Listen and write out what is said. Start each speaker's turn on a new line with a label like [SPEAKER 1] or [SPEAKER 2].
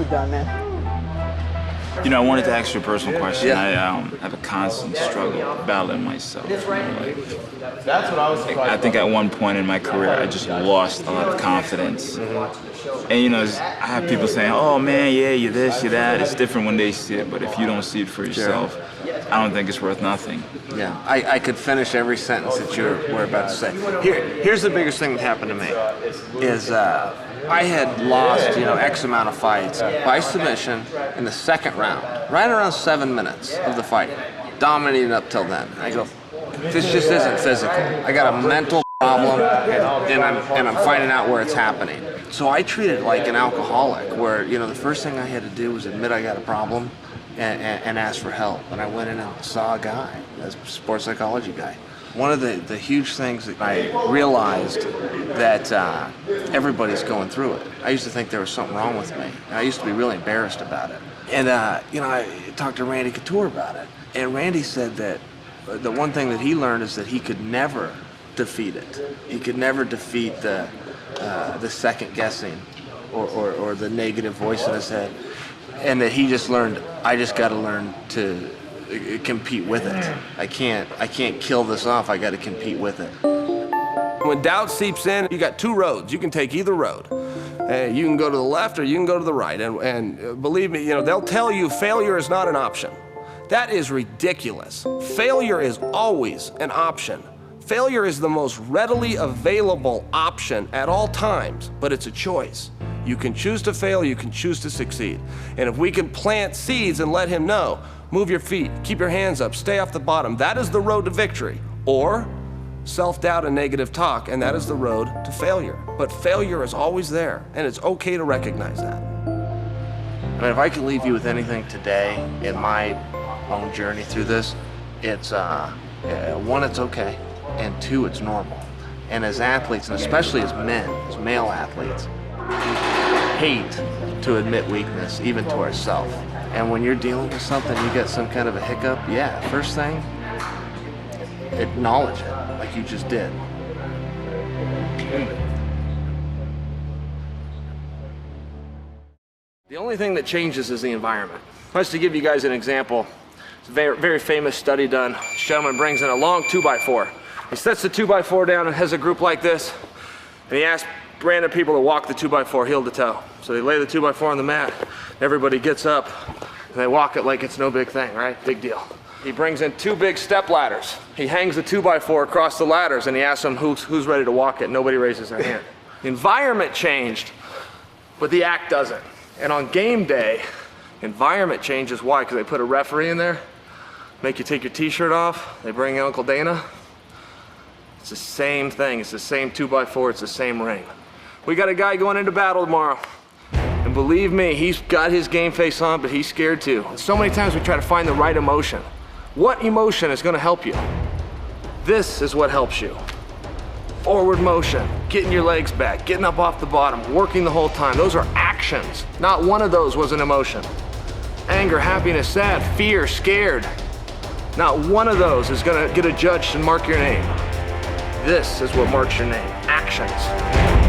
[SPEAKER 1] we done, man.
[SPEAKER 2] You know, I wanted to ask you a personal question. I have a constant struggle battling myself. You know, like,
[SPEAKER 3] That's what I was surprised
[SPEAKER 2] I think at one point in my career, I just lost a lot of confidence. And you know, I have people saying, "Oh man, yeah, you're this, you're that." It's different when they see it, but if you don't see it for yourself, I don't think it's worth nothing.
[SPEAKER 4] Yeah, I could finish every sentence that you were about to say. Here's the biggest thing that happened to me, is I had lost, you know, X amount of fights by submission in the second round, right around 7 minutes of the fight, dominated up till then. I go, this just isn't physical. I got a mental problem, and I'm finding out where it's happening. So I treated it like an alcoholic, where, you know, the first thing I had to do was admit I got a problem and ask for help. And I went in and saw a guy, a sports psychology guy. One of the huge things that I realized that everybody's going through it. I used to think there was something wrong with me, and I used to be really embarrassed about it. And you know, I talked to Randy Couture about it, and Randy said that the one thing that he learned is that he could never defeat it. He could never defeat the second guessing or the negative voice in his head, and that he just learned, I just got to learn to compete with it. I can't kill this off. I got to compete with it.
[SPEAKER 5] When doubt seeps in, you got two roads. You can take either road. You can go to the left or you can go to the right. And believe me, you know, they'll tell you failure is not an option. That is ridiculous. Failure is always an option. Failure is the most readily available option at all times, but it's a choice. You can choose to fail, you can choose to succeed. And if we can plant seeds and let him know, move your feet, keep your hands up, stay off the bottom, that is the road to victory. Or self-doubt and negative talk, and that is the road to failure. But failure is always there, and it's okay to recognize that.
[SPEAKER 4] I mean, if I can leave you with anything today in my own journey through this, it's one, it's okay, and two, it's normal. And as athletes, and especially as men, as male athletes, we hate to admit weakness, even to ourselves. And when you're dealing with something, you get some kind of a hiccup, yeah, first thing, acknowledge it, like you just did. The only thing that changes is the environment. Just to give you guys an example, it's a very, very famous study done. This gentleman brings in a long 2x4. He sets the 2x4 down and has a group like this, and he asks random people to walk the 2x4 heel to toe. So they lay the 2x4 on the mat, everybody gets up, and they walk it like it's no big thing, right? Big deal. He brings in two big step ladders. He hangs the 2x4 across the ladders, and he asks them who's ready to walk it. Nobody raises their hand. The environment changed, but the act doesn't. And on game day, environment changes. Why? Because they put a referee in there, make you take your t-shirt off, they bring in Uncle Dana. It's the same thing, it's the same 2x4, it's the same ring. We got a guy going into battle tomorrow, and believe me, he's got his game face on, but he's scared too. And so many times we try to find the right emotion. What emotion is gonna help you? This is what helps you. Forward motion, getting your legs back, getting up off the bottom, working the whole time. Those are actions. Not one of those was an emotion. Anger, happiness, sad, fear, scared. Not one of those is gonna get adjudged and mark your name. This is what marks your name, actions.